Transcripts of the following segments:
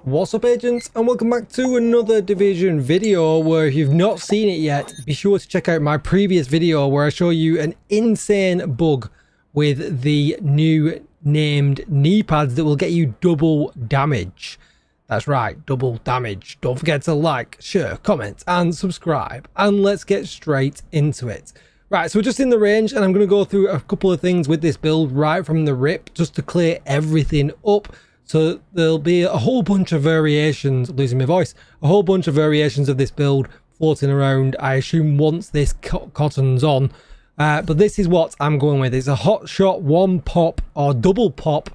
What's up, agents, and welcome back to another Division video. Where if you've not seen it yet, be sure to check out my previous video where I show you an insane bug with the new named knee pads that will get you double damage. That's right, double damage. Don't forget to like, share, comment and subscribe, and let's get straight into it. Right, so we're just in the range and I'm going to go through a couple of things with this build right from the rip just to clear everything up. So there'll be a whole bunch of variations, losing my voice, a whole bunch of variations of this build floating around, I assume, once this cotton's on. But this is what I'm going with. It's a hot shot, one pop or double pop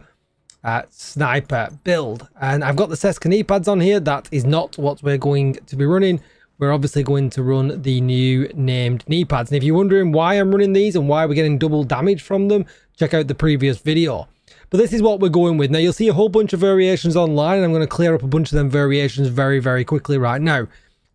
sniper build. And I've got the Seska knee pads on here. That is not what we're going to be running. We're obviously going to run the new named knee pads. And if you're wondering why I'm running these and why we're getting double damage from them, check out the previous video. But this is what we're going with. Now, you'll see a whole bunch of variations online, and I'm going to clear up a bunch of them variations very, very quickly right now.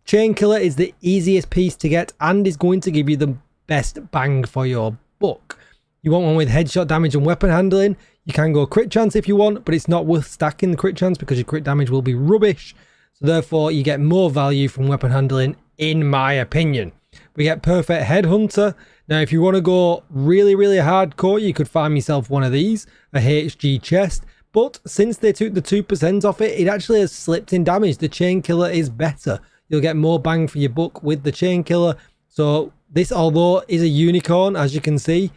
Chain Killer is the easiest piece to get and is going to give you the best bang for your buck. You want one with headshot damage and weapon handling. You can go crit chance if you want, but it's not worth stacking the crit chance because your crit damage will be rubbish. So therefore, you get more value from weapon handling, in my opinion. We get Perfect Headhunter. Now, if you want to go really, really hardcore, you could find yourself one of these, a HG chest. But since they took the 2% off it, it actually has slipped in damage. The Chain Killer is better. You'll get more bang for your buck with the Chain Killer. So this, although is a unicorn, as you can see,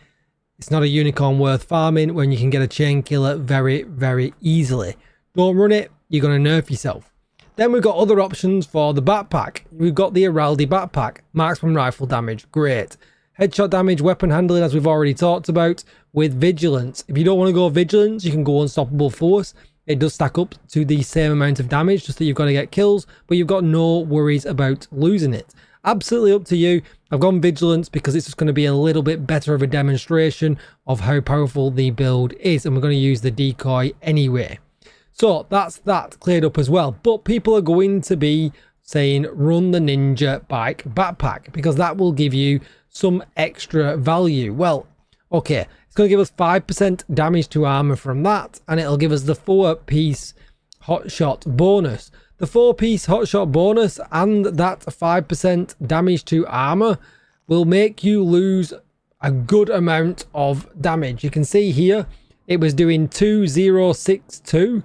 it's not a unicorn worth farming when you can get a Chain Killer very, very easily. Don't run it, you're going to nerf yourself. Then we've got other options for the backpack. We've got the Araldi backpack. Marksman rifle damage, great. Headshot damage, weapon handling, as we've already talked about, with vigilance. If you don't want to go vigilance, you can go unstoppable force. It does stack up to the same amount of damage, just that you've got to get kills, but you've got no worries about losing it. Absolutely up to you. I've gone vigilance because it's just going to be a little bit better of a demonstration of how powerful the build is, and we're going to use the decoy anyway. So that's that cleared up as well. But people are going to be saying run the Ninja Bike backpack because that will give you some extra value. Well, okay, it's going to give us 5% damage to armor from that, and it'll give us the 4-piece hotshot bonus. The 4-piece hotshot bonus and that 5% damage to armor will make you lose a good amount of damage. You can see here it was doing 2062.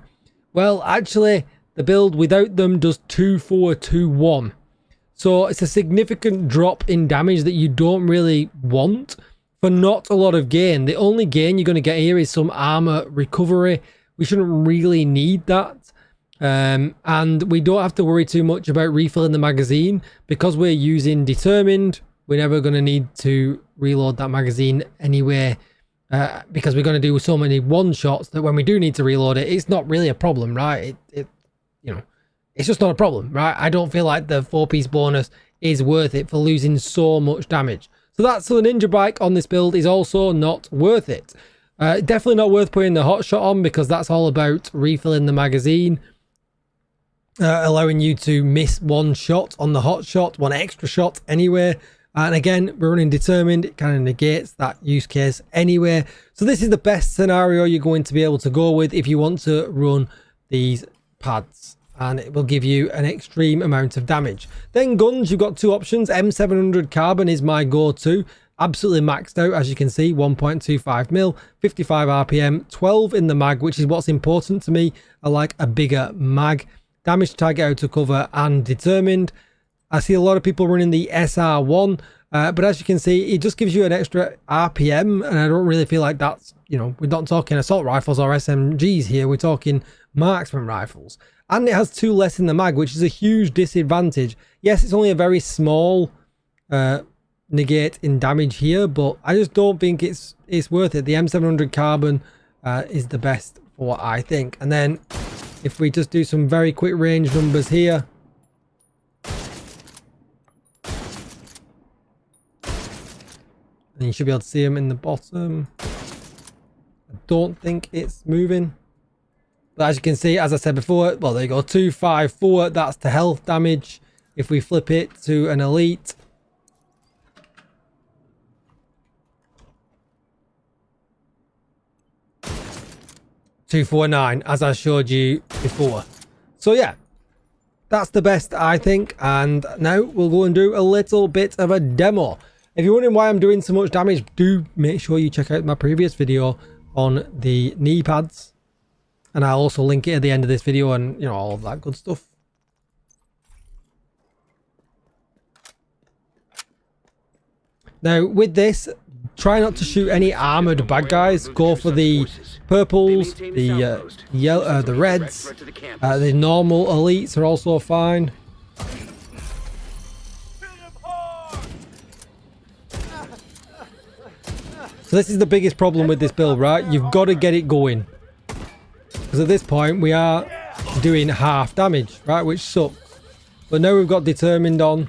Well, actually, the build without them does 2421. So it's a significant drop in damage that you don't really want for not a lot of gain. The only gain you're going to get here is some armor recovery. We shouldn't really need that. And we don't have to worry too much about refilling the magazine because we're using Determined. We're never going to need to reload that magazine anyway. Because we're going to do so many one-shots that when we do need to reload it, it's not really a problem, right? It's just not a problem, right? I don't feel like the 4-piece bonus is worth it for losing so much damage. So the Ninja Bike on this build is also not worth it. Definitely not worth putting the hot shot on because that's all about refilling the magazine, allowing you to miss one shot on the hot shot, one extra shot anyway. And again, we're running Determined. It kind of negates that use case anyway. So this is the best scenario you're going to be able to go with if you want to run these pads. And it will give you an extreme amount of damage. Then guns, you've got two options. M700 Carbon is my go-to. Absolutely maxed out, as you can see. 1.25 mil, 55 RPM, 12 in the mag, which is what's important to me. I like a bigger mag. Damage to target out of cover and Determined. I see a lot of people running the SR1, but as you can see, it just gives you an extra RPM, and I don't really feel like that's, we're not talking assault rifles or SMGs here, we're talking marksman rifles. And it has 2 less in the mag, which is a huge disadvantage. Yes, it's only a very small negate in damage here, but I just don't think it's worth it. The M700 Carbon is the best for what I think. And then if we just do some very quick range numbers here, and you should be able to see them in the bottom. I don't think it's moving. But as you can see, as I said before, well, there you go, 254. That's the health damage. If we flip it to an elite, 249, as I showed you before. So yeah, that's the best I think. And now we'll go and do a little bit of a demo. If you're wondering why I'm doing so much damage, do make sure you check out my previous video on the knee pads. And I'll also link it at the end of this video and, you know, all of that good stuff. Now, with this, try not to shoot any armored bad guys. Go for the purples, the yellow, the reds, the normal elites are also fine. So this is the biggest problem with this build, right? You've got to get it going. Because at this point, we are doing half damage, right? Which sucks. But now we've got determined on.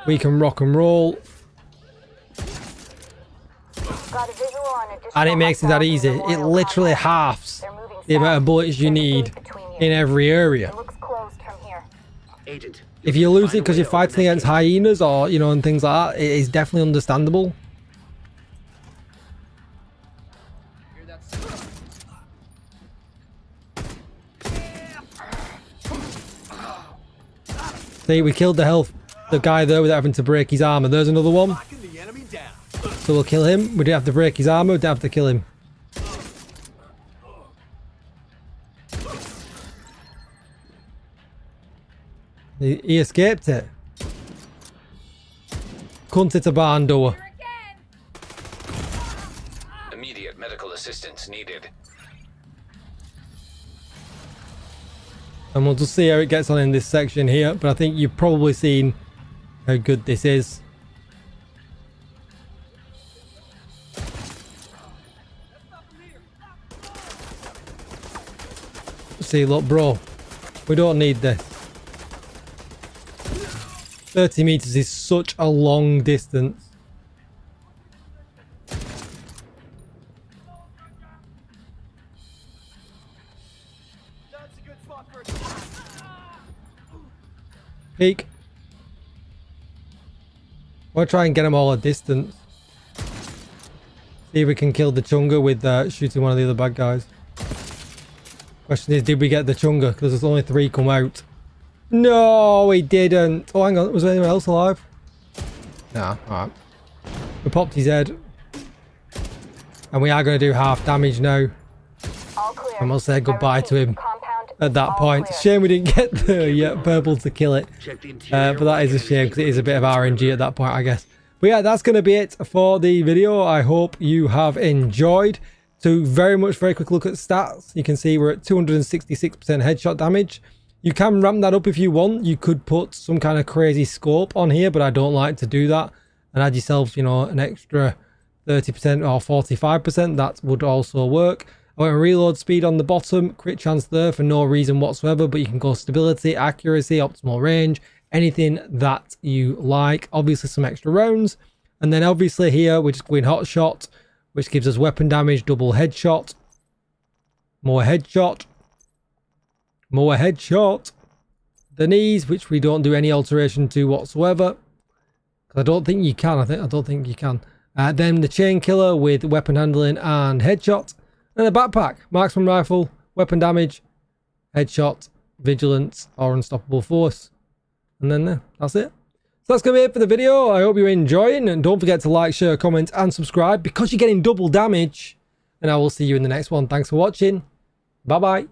We can rock and roll. And it makes it that easy. It literally halves the amount of bullets you need in every area. If you lose it because you're fighting against hyenas or, you know, and things like that, it is definitely understandable. See, we killed the guy there without having to break his armor. There's another one. So we'll kill him. We didn't have to break his armor. We didn't have to kill him. He escaped it. Cunt it a barn door. Immediate medical assistance needed. And we'll just see how it gets on in this section here. But I think you've probably seen how good this is. See, look, bro. We don't need this. 30 meters is such a long distance. Peek. We'll try and get them all at distance. See if we can kill the chunga with shooting one of the other bad guys. Question is, did we get the chunga? Because there's only 3 come out. No, we didn't. Oh, hang on. Was there anyone else alive? Nah, alright. We popped his head. And we are going to do half damage now. And we'll say goodbye to him at that point. Shame we didn't get the purple to kill it. But that is a shame because it is a bit of RNG at that point, I guess. But yeah, that's going to be it for the video. I hope you have enjoyed. So very quick look at stats. You can see we're at 266% headshot damage. You can ramp that up if you want. You could put some kind of crazy scope on here, but I don't like to do that. And add yourself, you know, an extra 30% or 45%. That would also work. I went reload speed on the bottom, crit chance there for no reason whatsoever, but you can go stability, accuracy, optimal range, anything that you like. Obviously some extra rounds. And then obviously here we're just going hot shot, which gives us weapon damage, double headshot, more headshot, more headshot. The knees, which we don't do any alteration to whatsoever. I don't think you can. I don't think you can. Then the chain killer with weapon handling and headshot. And a backpack, marksman rifle, weapon damage, headshot, vigilance, or unstoppable force. And then that's it. So that's going to be it for the video. I hope you're enjoying. And don't forget to like, share, comment, and subscribe because you're getting double damage. And I will see you in the next one. Thanks for watching. Bye-bye.